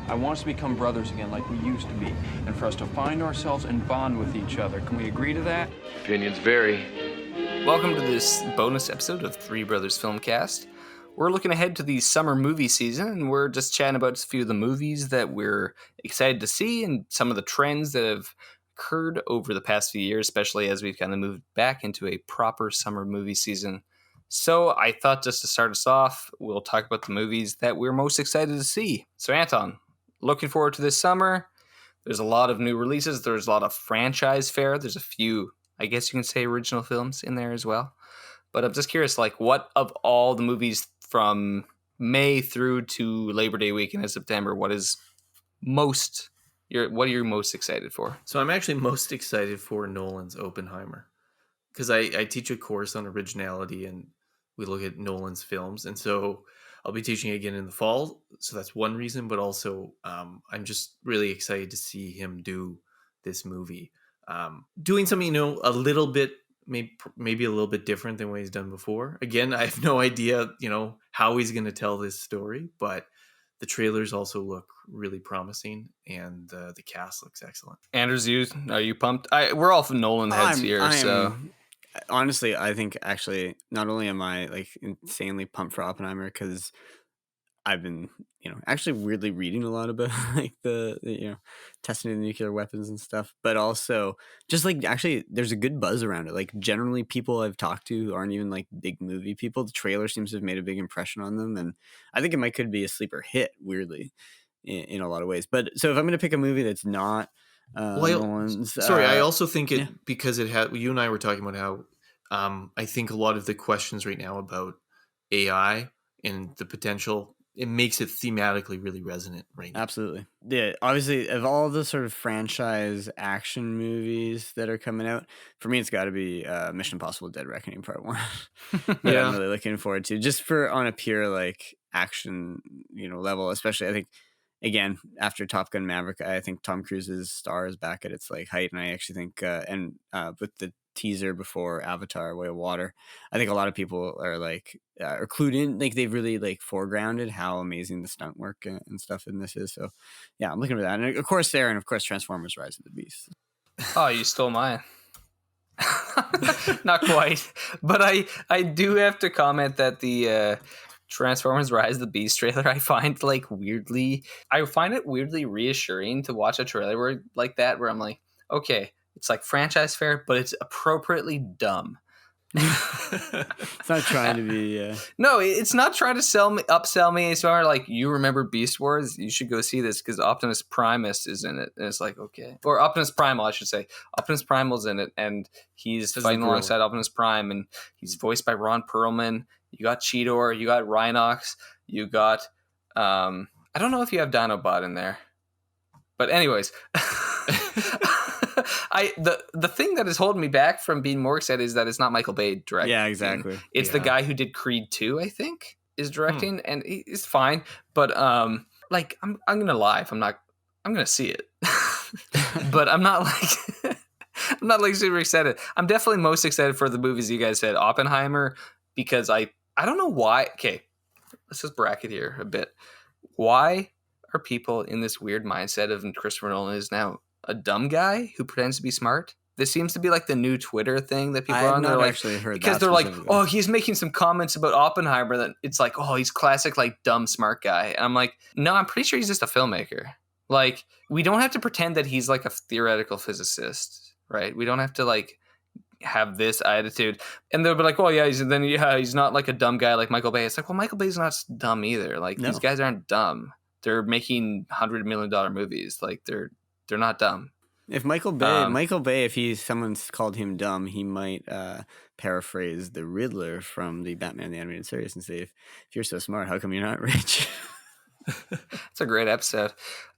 I want us to become brothers again like we used to be, and for us to find ourselves and bond with each other. Can we agree to that? Opinions vary. Welcome to this bonus episode of Three Brothers Filmcast. We're looking ahead to the summer movie season, and we're just chatting about a few of the movies that we're excited to see and some of the trends that have occurred over the past few years, especially as we've kind of moved back into a proper summer movie season. So I thought just to start us off, we'll talk about the movies that we're most excited to see. So Anton, looking forward to this summer. There's a lot of new releases. There's a lot of franchise fare. There's a few, I guess you can say, original films in there as well. But I'm just curious, like, what of all the movies from May through to Labor Day weekend in September, what are you most excited for? So I'm actually most excited for Nolan's Oppenheimer, because I teach a course on originality and we look at Nolan's films. And so I'll be teaching again in the fall. So that's one reason, but also I'm just really excited to see him do this movie. Doing something, a little bit, maybe a little bit different than what he's done before. Again, I have no idea, how he's going to tell this story, but the trailers also look really promising, and the cast looks excellent. Anders, are you pumped? We're all Nolan heads here, so... Honestly, I think actually not only am I like insanely pumped for Oppenheimer, because I've been, actually weirdly reading a lot about like the testing of the nuclear weapons and stuff, but also just like actually there's a good buzz around it. Like generally people I've talked to who aren't even like big movie people, the trailer seems to have made a big impression on them, and I think it could be a sleeper hit weirdly in a lot of ways. But so if I'm going to pick a movie that's not I also think because it had, you and I were talking about how I think a lot of the questions right now about AI and the potential, it makes it thematically really resonant right now. Absolutely. Yeah, obviously of all the sort of franchise action movies that are coming out, for me it's got to be Mission Impossible Dead Reckoning Part 1 that I'm really looking forward to, just for on a pure like action level, especially I think. Again, after Top Gun Maverick, I think Tom Cruise's star is back at its like height, and I actually think, with the teaser before Avatar: Way of Water, I think a lot of people are like are clued in, like they've really like foregrounded how amazing the stunt work and stuff in this is. So, yeah, I'm looking for that, and of course Transformers: Rise of the Beast. Oh, you stole mine. Not quite, but I do have to comment that the Transformers Rise of the Beast trailer, I find it weirdly reassuring to watch a trailer where I'm like, okay, it's like franchise fare, but it's appropriately dumb. It's not trying to be No, it's not trying to upsell me. It's more like, you remember Beast Wars? You should go see this because Optimus Primus is in it. And it's like, okay. Or Optimus Primal, I should say. Optimus Primal's in it, and he's fighting alongside Optimus Prime, and he's voiced by Ron Perlman. You got Cheetor, you got Rhinox, you got I don't know if you have Dinobot in there. But anyways, the thing that is holding me back from being more excited is that it's not Michael Bay directing. Yeah, exactly. It's the guy who did Creed 2, I think, is directing, and it's fine. But like I'm gonna lie, I'm gonna see it, but I'm not like super excited. I'm definitely most excited for the movies you guys said, Oppenheimer, because I don't know why. Okay, let's just bracket here a bit. Why are people in this weird mindset of Christopher Nolan is now a dumb guy who pretends to be smart? This seems to be like the new Twitter thing that people are on. They're like, actually heard because they're like, oh, he's making some comments about Oppenheimer that it's like, oh, he's classic like dumb smart guy. And I'm like, no, I'm pretty sure he's just a filmmaker. Like, we don't have to pretend that he's like a theoretical physicist, right? We don't have to like have this attitude. And they'll be like, oh yeah, he's not like a dumb guy like Michael Bay. It's like, well, Michael Bay's not dumb either. Like, these guys aren't dumb. They're making $100 million movies. Like, they're not dumb. If Michael Bay, if someone's called him dumb, he might paraphrase the Riddler from the Batman the Animated Series and say, if you're so smart, how come you're not rich? It's a great episode.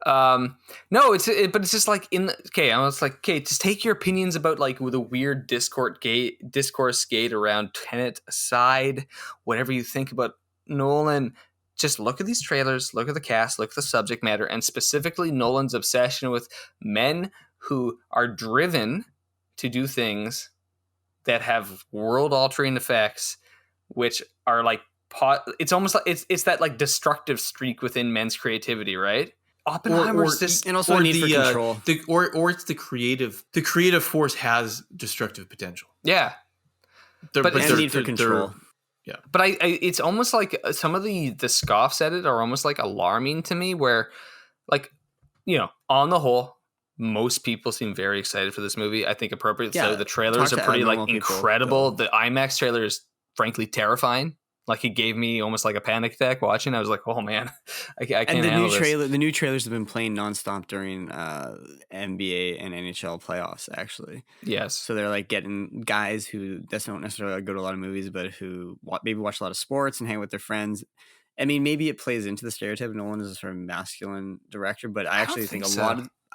No, but it's just like just take your opinions about like the weird discourse gate around Tenet aside. Whatever you think about Nolan, just look at these trailers, look at the cast, look at the subject matter, and specifically Nolan's obsession with men who are driven to do things that have world-altering effects, which are like it's almost like it's that like destructive streak within men's creativity, right? Oppenheimer's just and also a need for control. Or it's the creative force has destructive potential. yeah. And need for control. Yeah. But I it's almost like some of the scoffs at it are almost like alarming to me, where like, you know, on the whole, most people seem very excited for this movie. I think appropriately so. The trailers are pretty like incredible. The IMAX trailer is frankly terrifying. Like, it gave me almost like a panic attack watching. I was like, oh man, I can't handle this. The new trailers have been playing nonstop during NBA and NHL playoffs, actually. Yes. So they're like getting guys who don't necessarily go to a lot of movies, but who maybe watch a lot of sports and hang with their friends. I mean, maybe it plays into the stereotype. Nolan is a sort of masculine director, but I actually think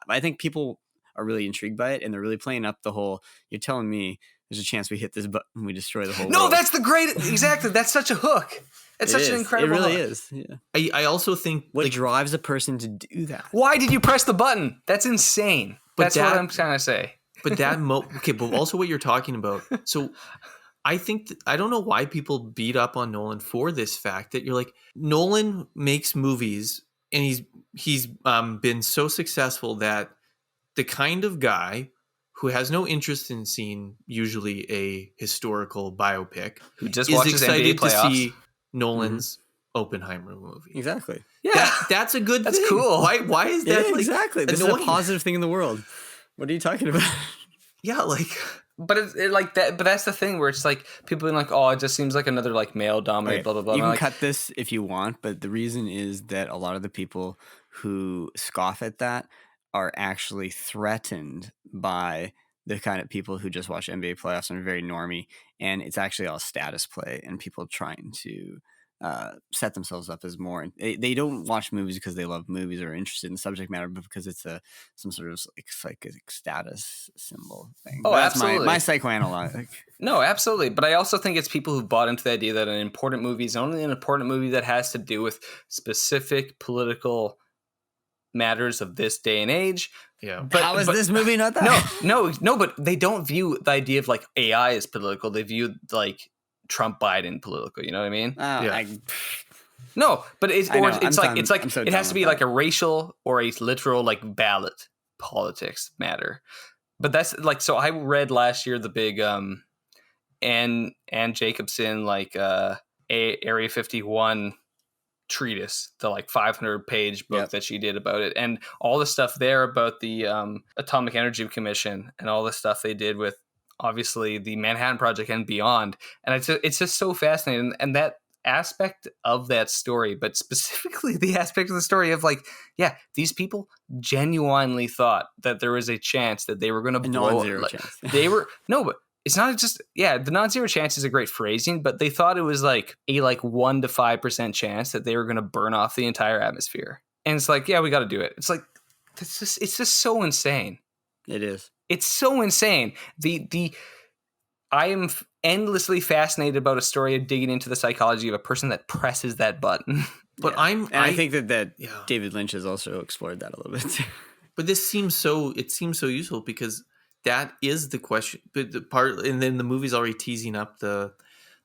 I think people are really intrigued by it, and they're really playing up the whole, you're telling me there's a chance we hit this button and we destroy the whole world. No, that's exactly. That's such a hook. It's such an incredible hook. It really is. Yeah. I also think what drives a person to do that? Why did you press the button? That's insane. That's what I'm trying to say. But but also what you're talking about. So I think I don't know why people beat up on Nolan for this fact that you're like, Nolan makes movies and he's been so successful that the kind of guy who has no interest in seeing usually a historical biopic, who just is excited to see Nolan's Oppenheimer movie. Exactly. Yeah, that's a good. That's thing. cool. Why is that? Like, exactly. This is a positive thing in the world. What are you talking about? Yeah, like. But it like that. But that's the thing where it's like people being like, oh, it just seems like another like male dominated blah blah blah. You can cut this if you want, but the reason is that a lot of the people who scoff at that are actually threatened by the kind of people who just watch NBA playoffs and are very normie, and it's actually all status play and people trying to set themselves up as more. They don't watch movies because they love movies or are interested in the subject matter, but because it's some sort of like psychic status symbol thing. Oh, that's absolutely. my psychoanalytic. No, absolutely. But I also think it's people who bought into the idea that an important movie is only an important movie that has to do with specific political matters of this day and age. Yeah. But how is this movie not that? No, but they don't view the idea of like AI as political. They view like Trump Biden political, you know what I mean? No, but it has to be like a racial or a literal like ballot politics matter. But that's like, so I read last year the big Ann Jacobson like Area 51 treatise, the like 500-page book that she did about it, and all the stuff there about the Atomic Energy Commission and all the stuff they did with obviously the Manhattan Project and beyond. And it's just so fascinating, and that aspect of that story, but specifically the aspect of the story of like, yeah, these people genuinely thought that there was a chance that they were going to blow non-zero chance. But it's not just, the non-zero chance is a great phrasing, but they thought it was like a 1 to 5% chance that they were going to burn off the entire atmosphere. And it's like, yeah, we got to do it. It's like, it's just so insane. It is. It's so insane. I am endlessly fascinated about a story of digging into the psychology of a person that presses that button. But I think that David Lynch has also explored that a little bit too. But it seems so useful because that is the question. But the part, and then the movie's already teasing up the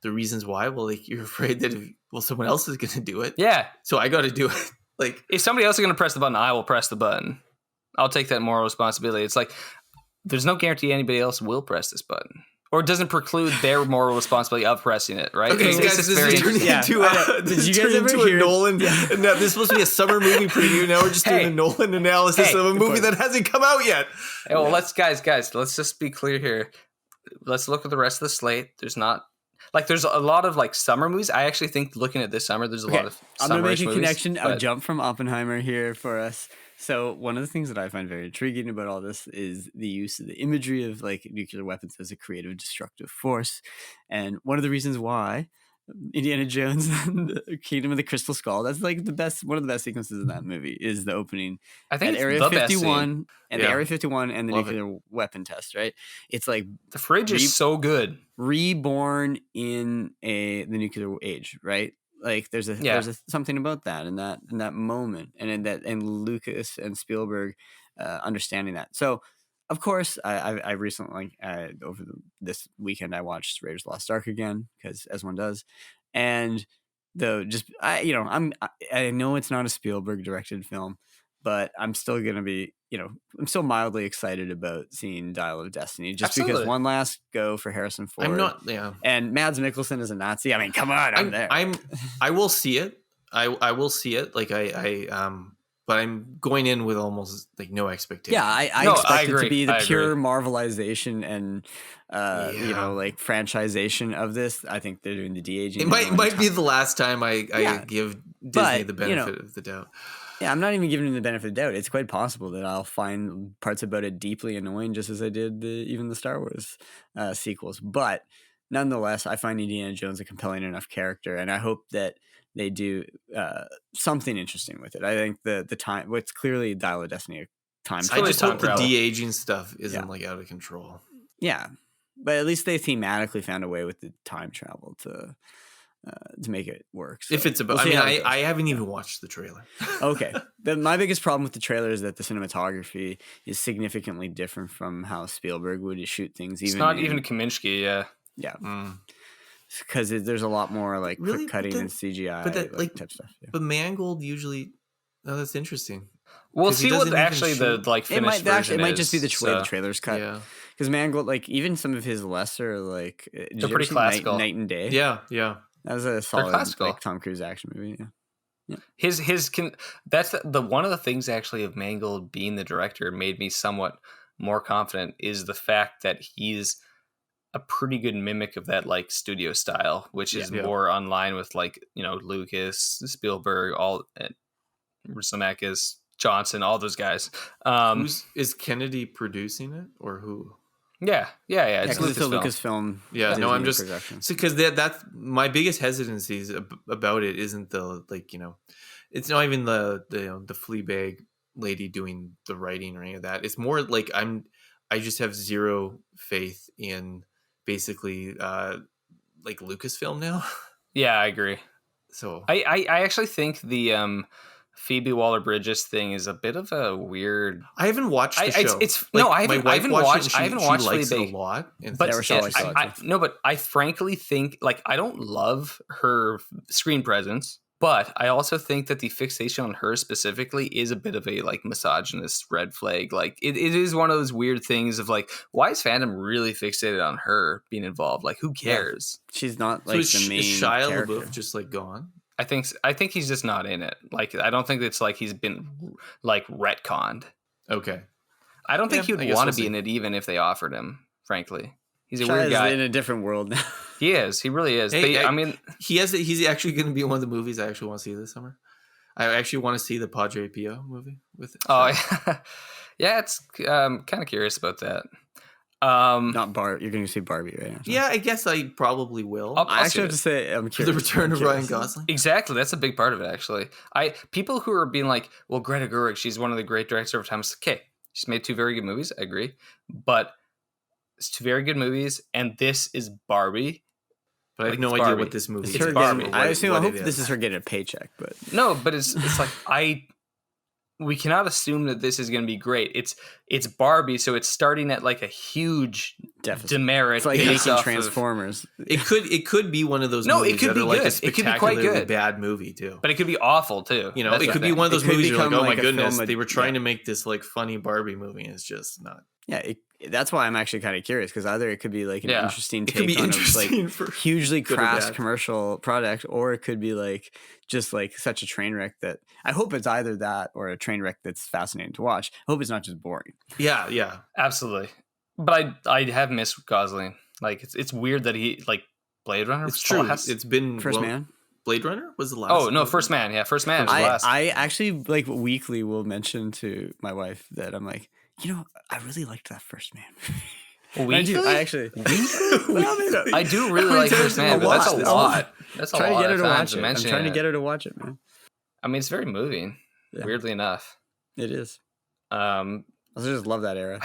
reasons why. Well, like, you're afraid that someone else is going to do it. Yeah. So I got to do it. Like, if somebody else is going to press the button, I will press the button. I'll take that moral responsibility. It's like, there's no guarantee anybody else will press this button. Or it doesn't preclude their moral responsibility of pressing it, right? Okay, guys, this is turning into did you guys ever hear Nolan? Yeah. No, this is supposed to be a summer movie preview. Now we're just doing a Nolan analysis of a movie that hasn't come out yet. Hey, well, let's just be clear here. Let's look at the rest of the slate. There's a lot of like summer movies. I actually think looking at this summer, there's a lot of summer movies. I'm going to make a connection, a jump from Oppenheimer here for us. So one of the things that I find very intriguing about all this is the use of the imagery of like nuclear weapons as a creative destructive force. And one of the reasons why Indiana Jones and the Kingdom of the Crystal Skull, that's like one of the best sequences in that movie is the opening. I think at it's Area the 51 and the Area 51 and the nuclear weapon test, right? It's like the fridge is so good. Reborn in the nuclear age, right? Like there's something about that in that moment, and Lucas and Spielberg understanding that. So of course I recently over this weekend I watched Raiders of the Lost Ark again, because as one does, and I know it's not a Spielberg directed film, but I'm still gonna be, I'm still mildly excited about seeing Dial of Destiny, just because Absolutely. one last go for Harrison Ford. I'm not. Yeah. And Mads Mikkelsen is a Nazi. I mean, come on, I'm there. I will see it. I will see it. Like but I'm going in with almost like no expectation. Yeah, I No, expect I it to agree. be the I pure agree. Marvelization and Yeah. like franchisation of this. I think they're doing the de-aging. It might be the last time I Yeah. give Disney But, the benefit of the doubt. Yeah, I'm not even giving him the benefit of the doubt. It's quite possible that I'll find parts about it deeply annoying, just as I did even the Star Wars sequels. But nonetheless, I find Indiana Jones a compelling enough character, and I hope that they do something interesting with it. I think the time, what's clearly Dial of Destiny, a time. I just time hope the travel. de-aging stuff isn't Yeah. like out of control. Yeah, but at least they thematically found a way with the time travel to make it work. So If it's about, we'll see how it goes. I haven't even watched the trailer. Okay. My biggest problem with the trailer is that the cinematography is significantly different from how Spielberg would shoot things. It's not even Kaminsky. Yeah. Yeah. Mm. Because there's a lot more like Really? quick cutting But and CGI but that, like, type stuff. Yeah. But Mangold usually. Oh, that's interesting. We'll 'Cause he see what doesn't even actually the shoot- like It finished might version it might is, just be the way so- the trailer's cut. Yeah. Because Mangold, like even some of his lesser like did you ever pretty see classical. Night and Day. Yeah. Yeah. That was a solid classical. like Tom Cruise action movie. Yeah. That's the one of the things actually of Mangold being the director made me somewhat more confident is the fact that he's a pretty good mimic of that like studio style, which is Yeah. more online with like Lucas, Spielberg, all Zemeckis, Johnson, all those guys. Is Kennedy producing it or who? Yeah, it's because it's a Lucasfilm. Lucasfilm. Yeah, no, Disney I'm just production. because that's my biggest hesitancies about it. Isn't the it's not even the Fleabag lady doing the writing or any of that. It's more like I just have zero faith in basically like Lucasfilm now. Yeah, I agree. So I actually think the Phoebe Waller-Bridges thing is a bit of a weird. I haven't watched the show. I haven't watched likes it a Fleabag. lot. And But Yeah, Rochelle likes it a lot, too. no, but I frankly think like I don't love her screen presence, but I also think that the fixation on her specifically is a bit of a like misogynist red flag. Like it is one of those weird things of like, why is fandom really fixated on her being involved? Like, who cares? She's not so like is the main Shia character. LaBeouf just like gone? I think he's just not in it. Like, I don't think it's like he's been like retconned. Okay. I don't think Yeah, he I would guess want we'll to be see. in it even if they offered him. Frankly, he's a Shia's weird guy. in a different world now. He is. He really is. Hey, I mean, He's actually going to be one of the movies I actually want to see this summer. I actually want to see the Padre Pio movie with it. oh yeah, it's kind of curious about that. Not Barbie. You're going to see Barbie, right? Yeah, I guess I probably will. I'll I see actually have it. to say I'm For the curious. return I'm of Ryan curious. Gosling. Exactly, that's a big part of it. Actually, people who are being like, "Well, Greta Gerwig, she's one of the great directors of time." Okay, she's made 2 very good movies. I agree, but it's 2 very good movies, and this is Barbie. But I have Like, no it's idea Barbie. what this movie It's is. her Barbie. getting, or I what- assume. I what hope it this is her getting a paycheck, but No, but it's like we cannot assume that this is going to be great. It's Barbie, so it's starting at like a huge deficit. demerit. It's like based making off of- Transformers. It could be one of those No, it movies could that be are like good. a It could be quite spectacularly good. bad movie too. but it could be awful too. You know, That's it the could be thing. one of those It could movies you're like, become oh my like a goodness, film they were trying yeah. to make this like funny Barbie movie, and it's just not. Yeah, that's why I'm actually kind of curious because either it could be like an Yeah. interesting It take could be on interesting a like for hugely good or crass bad. commercial product, or it could be like just like such a train wreck that I hope it's either that or a train wreck that's fascinating to watch. I hope it's not just boring. Yeah. Absolutely. But I have missed Gosling. Like it's weird that he like Blade Runner. It's was true. the last- It's been First Man. Blade Runner was the last. Oh no, movie? First Man. Yeah, First Man was the last. I actually like weekly will mention to my wife that I'm like, I really liked that First Man. Weekly? I actually. I do really like First Man, but that's a lot. That's a trying to lot get her of to times watch to it. I'm mention trying to it. get her to watch it, man. I mean, it's very moving. Yeah. Weirdly enough. It is. Um, I just love that era.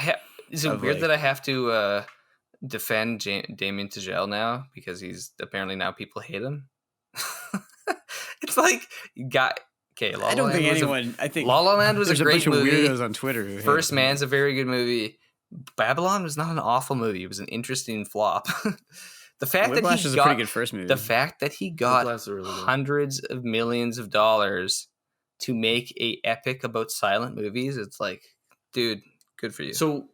is it Of, weird like- that I have to defend Damien Chazelle now because he's apparently now people hate him? It's like okay. La La I don't think Land was anyone. I think La La Land was there's a great bunch of movie. weirdos on Twitter. Who hate First it. Man's a very good movie. Babylon was not an awful movie. It was an interesting flop. The fact Whiplash that is he a pretty got good first movie. the fact that he got Whiplash is really good. hundreds of millions of dollars to make a epic about silent movies, it's like, dude, good for you. So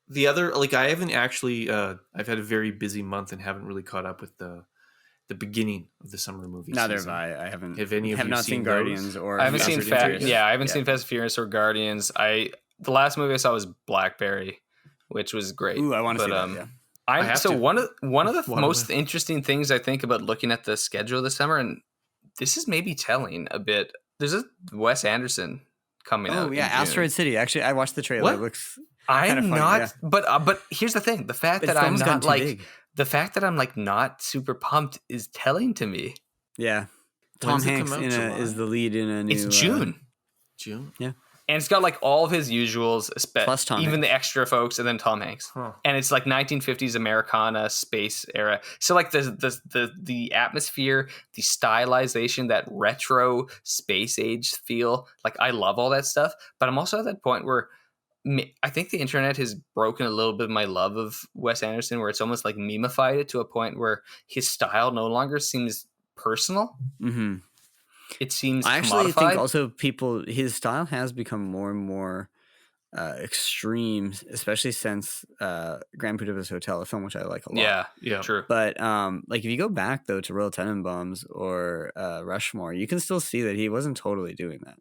the other, like, I haven't actually, I've had a very busy month and haven't really caught up with the beginning of the summer movie Neither season. have I. I haven't. Have any of have you not seen those? Guardians or. I haven't Fast seen and Furious. I haven't seen Fast and Furious or Guardians. The last movie I saw was Blackberry, which was great. Ooh, I want to see that. Yeah. I have to. One of the One of most them. interesting things I think about looking at the schedule this summer, and this is maybe telling a bit. There's a Wes Anderson coming out. Oh yeah, in June. Asteroid City. Actually, I watched the trailer. What? It looks. I'm kinda funny, not, yeah. but here's the thing: the fact But that it's I'm almost gotten not too like big. the fact that I'm like not super pumped is telling to me. Yeah. Tom When's it Hanks come out? is July? the lead in a new. It's June. June. Yeah. And it's got like all of his usuals, Plus Tom even Hanks. the extra folks, and then Tom Hanks. Huh. And it's like 1950s Americana space era. So like the atmosphere, the stylization, that retro space age feel. Like I love all that stuff, but I'm also at that point where I think the internet has broken a little bit of my love of Wes Anderson, where it's almost like memeified it to a point where his style no longer seems personal. Mm-hmm. It seems I actually commodified. think also his style has become more and more extreme, especially since Grand Budapest Hotel, a film which I like a lot. Yeah. True. But like if you go back though to Royal Tenenbaums or Rushmore, you can still see that he wasn't totally doing that.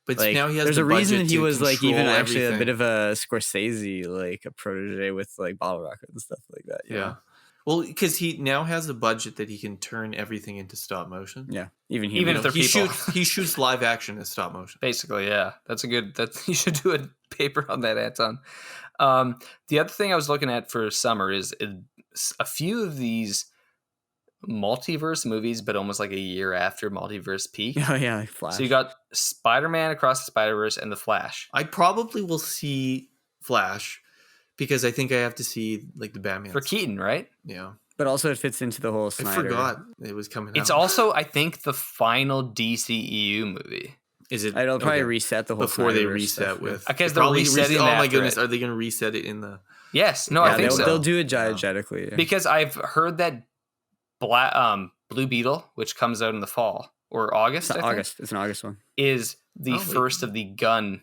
But Like, now he has there's the a reason budget that he to was like even control actually a bit everything. of a Scorsese, like a protege with like Bottle Rocket and stuff like that. you Yeah. know? Well, because he now has a budget that he can turn everything into stop motion. Yeah. Even Even he. if they're he people. he shoots live action as stop motion. Basically, yeah. That's you should do a paper on that, Anton. The other thing I was looking at for summer is a few of these multiverse movies, but almost like a year after multiverse peak. Oh yeah, like Flash. So you got Spider-Man Across the Spider-Verse and The Flash. I probably will see Flash because I think I have to see like the Batman For Keaton, right? Yeah, but also it fits into the whole I Snyder. forgot it was coming out. It's also, I think, the final DCEU movie. Is it? It'll probably okay. reset the whole before they Snyderverse reset stuff, yeah. with. Because they they're probably resetting Oh that my for goodness, it. are they going to reset it in the? Yes. No, Yeah, I think so. they'll do it diegetically. Yeah. Because I've heard that Blue Beetle, which comes out in the fall or August, It's I think, August. It's an August one. is the Oh, wait. first of the Gunn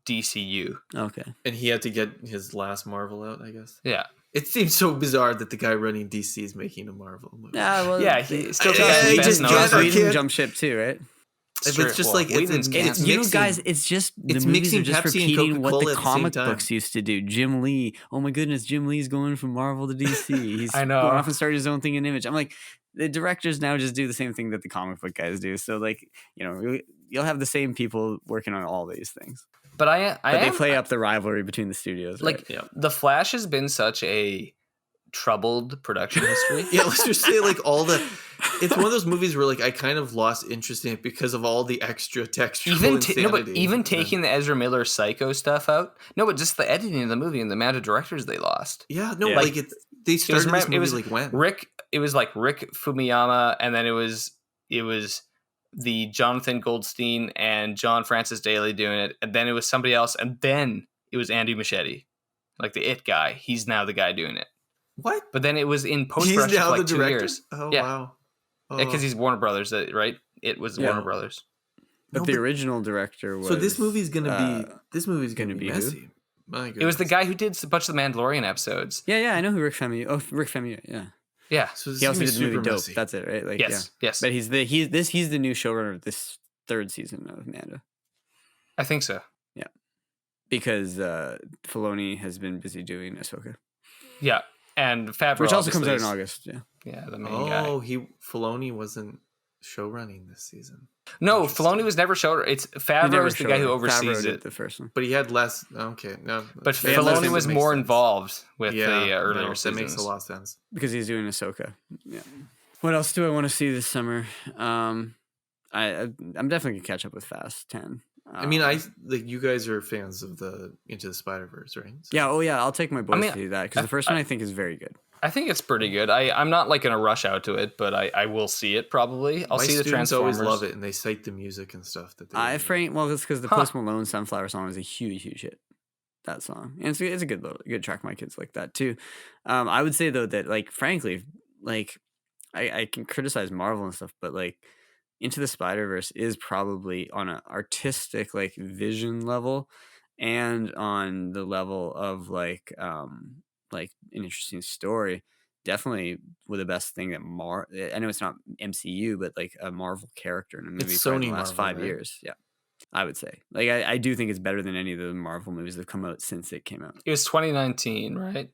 DCU. Okay. And he had to get his last Marvel out, I guess. Yeah. It seems so bizarre that the guy running DC is making a Marvel movie. Yeah, well, Yeah, he still I- got I some just best can't- known. Joss Whedon can't- jump ship too, right? It's just like Whedon's it's You know, mixing- guys, it's just the it's movies are mixing just Pepsi and repeating what Coca-Cola the at the same comic time. books used to do. Jim Lee, oh my goodness, Jim Lee's going from Marvel to DC. He's I know. going off and starting his own thing in Image. I'm like, the directors now just do the same thing that the comic book guys do. So like, you'll have the same people working on all these things, But I but they am, play up the rivalry between the studios. Right? like Yeah. The Flash has been such a troubled production history. Yeah, let's just say like it's one of those movies where like I kind of lost interest in it because of all the extra textual insanity. Even taking the Ezra Miller Psycho stuff out. No, but just the editing of the movie and the amount of directors they lost. Yeah, no, Yeah. like they started this movie it was like when? Rick. It was like Rick Fumiyama, and then it was the Jonathan Goldstein and John Francis Daly doing it, and then it was somebody else, and then it was Andy Muschietti, like the It guy. He's now the guy doing it. What? But then it was in post He's production now for like the 2 director? years. Oh Yeah. wow. Because he's Warner Brothers, right? It was Yeah. Warner Brothers. But No, the but- original director was. So this movie's gonna be gonna be who? messy. My goodness. It was the guy who did a bunch of the Mandalorian episodes. Yeah, I know who Rick Famuyiwa. Oh, Rick Famuyiwa. Yeah, Yeah. So this he also is did the movie super Dope. messy. That's it, right? Like, Yes. yeah. Yes. But he's the new showrunner of this third season of Amanda I think so. because Filoni has been busy doing Ahsoka, Yeah. And Favreau, which also comes out in obviously, August. Yeah. Yeah, the main guy. Filoni wasn't show running this season, No, Interesting. Filoni was never showrunner. It's He Favreau never is the guy who showed it. Favreau oversees did it. the first one. but he had less. Okay, no, But that Filoni makes was sense. more involved with Yeah, the earlier no, seasons. that makes a lot of sense. Because he's doing Ahsoka. Yeah. What else do I want to see this summer? I'm definitely gonna catch up with Fast 10. I mean, like you guys are fans of the Into the Spider-Verse, right? So- Yeah. Oh yeah. I'll take my boys mean, to see that because the first one I think is very good. I think it's pretty good. I'm not like gonna rush out to it, but I will see it probably. I'll My see the students Transformers. always love it, and they cite the music and stuff that they. Well, it's because the Huh. Post Malone Sunflower song is a huge hit. That song, and it's a good track. My kids like that too. I would say though that like frankly, like I can criticize Marvel and stuff, but like Into the Spider-Verse is probably on an artistic like vision level and on the level of like an interesting story, definitely with the best thing that I know it's not MCU, but like a Marvel character in a movie It's probably in Sony the last Marvel, 5 right? years. Yeah. I would say. Like I do think it's better than any of the Marvel movies that have come out since it came out. It was 2019, right?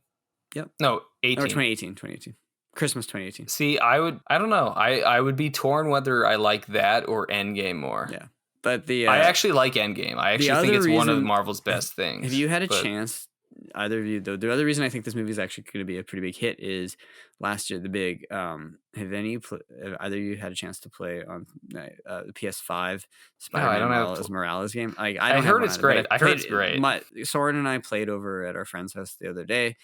Yep. No, Or 18. 2018. Christmas 2018. See, I don't know. I would be torn whether I like that or Endgame more. Yeah. But I actually like Endgame. I actually think it's one of Marvel's best things. If you had a chance, either of you, though, the other reason I think this movie is actually going to be a pretty big hit is last year, the big. Have either of you had a chance to play on the PS5 Spider-Man Miles Morales game? Like, I heard it's great. I heard it's great. Soren and I played over at our friend's house the other day.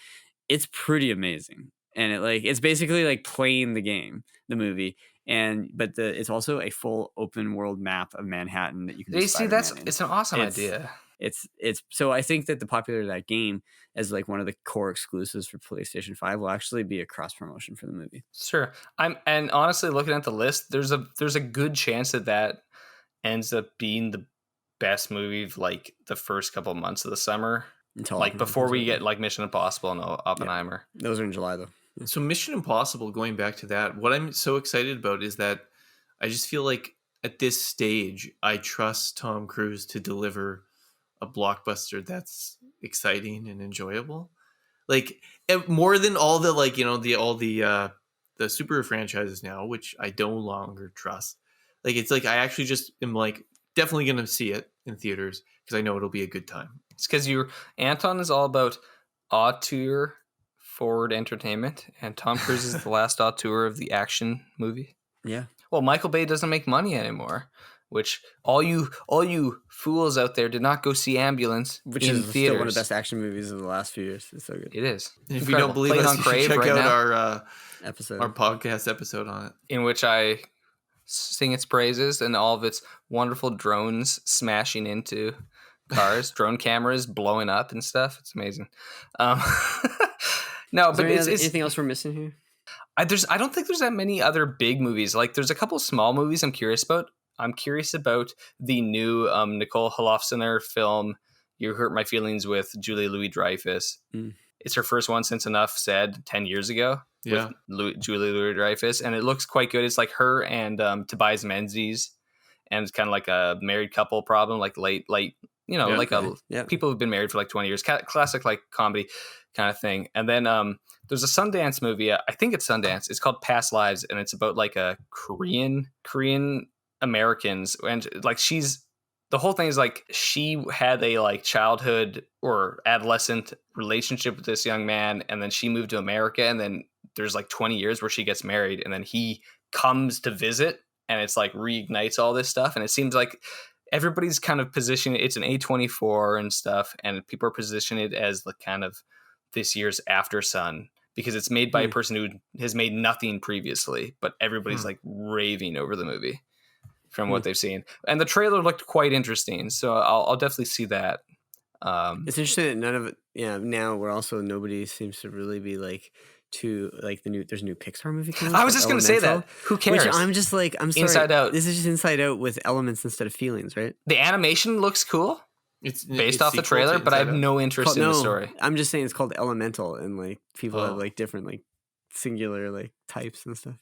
It's pretty amazing, and it's basically like playing the movie. But it's also a full open world map of Manhattan that you can. See, it's an awesome idea. It's so I think that the popularity of that game as like one of the core exclusives for PlayStation 5 will actually be a cross promotion for the movie. Sure. And honestly, looking at the list, there's a good chance that ends up being the best movie of like the first couple of months of the summer. Until like before we get like Mission Impossible and Oppenheimer. Yeah. Those are in July though. So Mission Impossible, going back to that, what I'm so excited about is that I just feel like at this stage, I trust Tom Cruise to deliver a blockbuster that's exciting and enjoyable. Like more than all the the super franchises now, which I no longer trust. Like it's like I actually just am like definitely going to see it in theaters because I know it'll be a good time. It's because Anton is all about auteur forward entertainment, and Tom Cruise is the last auteur of the action movie. Yeah. Well, Michael Bay doesn't make money anymore, which all you fools out there did not go see Ambulance, which is still one of the best action movies of the last few years. It's so good. It is. And if you don't believe us, you should check out our episode, our podcast episode on it, in which I sing its praises and all of its wonderful drones smashing into cars, drone cameras blowing up and stuff. It's amazing. No, but it's anything else we're missing here? I don't think there's that many other big movies. Like there's a couple small movies I'm curious about. I'm curious about the new Nicole Holofcener film, You Hurt My Feelings, with Julia Louis-Dreyfus. It's her first one since Enough Said 10 years ago. Yeah. With Julia Louis-Dreyfus. And it looks quite good. It's like her and Tobias Menzies. And it's kind of like a married couple problem, like late, people who've been married for like 20 years. Classic like comedy kind of thing. And then there's a Sundance movie. I think it's Sundance. It's called Past Lives. And it's about like a Korean Americans, and like the whole thing is like she had a like childhood or adolescent relationship with this young man, and then she moved to America, and then there's like 20 years where she gets married, and then he comes to visit, and it's like reignites all this stuff. And it seems like everybody's kind of positioning it's an A24 and stuff, and people are positioning it as the kind of this year's After Sun, because it's made by a person who has made nothing previously, but everybody's like raving over the movie from what they've seen. And the trailer looked quite interesting, so I'll definitely see that. It's interesting that none of it, now nobody seems to really be like to like there's a new Pixar movie coming out. I was just going to say that. Who cares? Which I'm just like, I'm sorry. Inside Out. This is just Inside Out with elements instead of feelings, right? The animation looks cool. It's based off the trailer, but I have no interest in the story. I'm just saying it's called Elemental, and like people have like different like singular like types and stuff.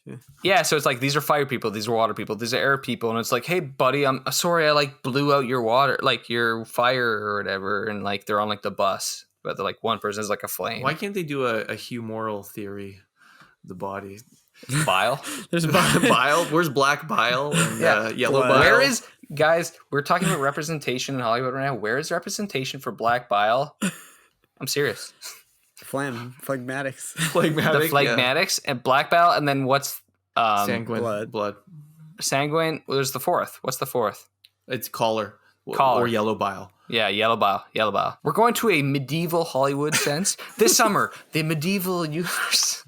Yeah, so it's like these are fire people, these are water people, these are air people, and it's like, hey buddy, I'm sorry I like blew out your water, like your fire or whatever, and like they're on like the bus, but they're like one person is like a flame. Why can't they do a humoral theory of the body? Bile? There's bile. Where's black bile and yellow bile? Where is, guys, we're talking about representation in Hollywood right now. Where is representation for black bile? I'm serious. Phlegmatics. The phlegmatics and black bile, and then what's sanguine blood. Sanguine. Well, there's the fourth. What's the fourth? It's collar or yellow bile. Yeah, yellow bile. We're going to a medieval Hollywood sense this summer. The medieval universe.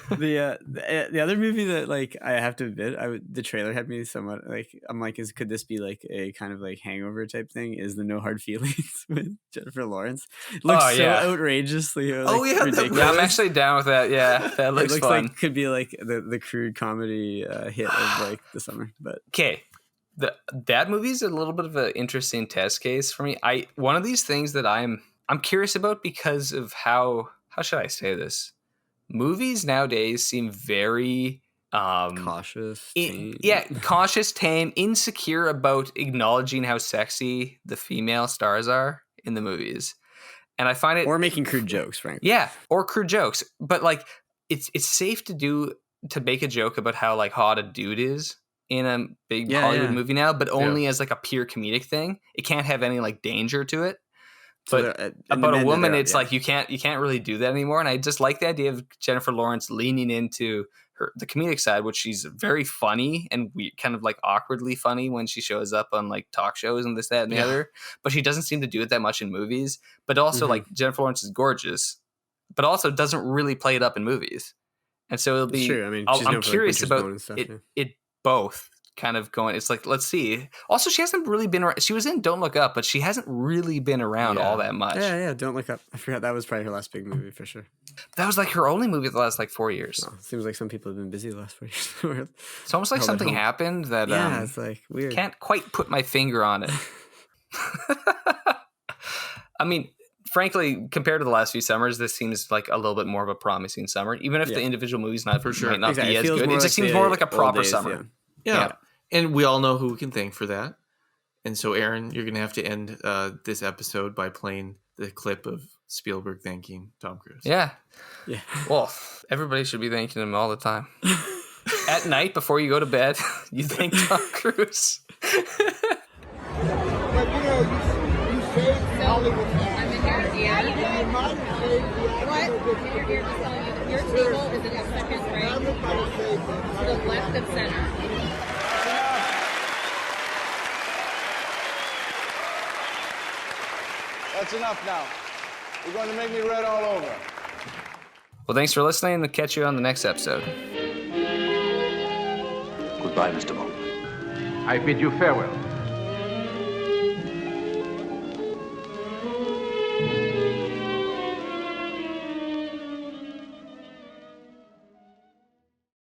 The other movie that like I have to admit, the trailer had me somewhat like I'm like, could this be like a kind of like hangover type thing? Is the No Hard Feelings with Jennifer Lawrence? It looks so outrageously ridiculous. Yeah, I'm actually down with that. Yeah, that looks fun. Like could be like the crude comedy hit of like the summer. But okay, that movie is a little bit of an interesting test case for me. One of these things that I'm curious about because of how should I say this? Movies nowadays seem very cautious, tame. Cautious, tame, insecure about acknowledging how sexy the female stars are in the movies, and I find it, or making crude jokes, frankly. Yeah, or crude jokes, but like it's safe to make a joke about how like hot a dude is in a big Hollywood movie now, but only as like a pure comedic thing. It can't have any like danger to it. But about a woman, it's like you can't really do that anymore. And I just like the idea of Jennifer Lawrence leaning into the comedic side, which she's very funny and kind of like awkwardly funny when she shows up on like talk shows and this, that, and the other. But she doesn't seem to do it that much in movies. But also like Jennifer Lawrence is gorgeous, but also doesn't really play it up in movies. And so it'll be. Sure. I mean, I'm curious about it both. Kind of going, it's like, let's see. Also, she hasn't really been around. She was in Don't Look Up, but she hasn't really been around all that much. Yeah, Don't Look Up. I forgot that was probably her last big movie for sure. That was like her only movie the last like 4 years. Oh, seems like some people have been busy the last 4 years. It's almost like something happened that it's like weird. Can't quite put my finger on it. I mean, frankly, compared to the last few summers, this seems like a little bit more of a promising summer. Even if the individual movies might not be as good, it just seems more like a proper summer. Yeah. And we all know who we can thank for that. And so, Aaron, you're going to have to end this episode by playing the clip of Spielberg thanking Tom Cruise. Yeah. Well, everybody should be thanking him all the time. At night, before you go to bed, you thank Tom Cruise. But, you saved Hollywood. I'm in here. Yeah. You might have saved the What? You're here just telling you your table is in the second rank to the left of center. That's enough now. You're going to make me red all over. Well, thanks for listening. We'll catch you on the next episode. Goodbye, Mr. Bond. I bid you farewell.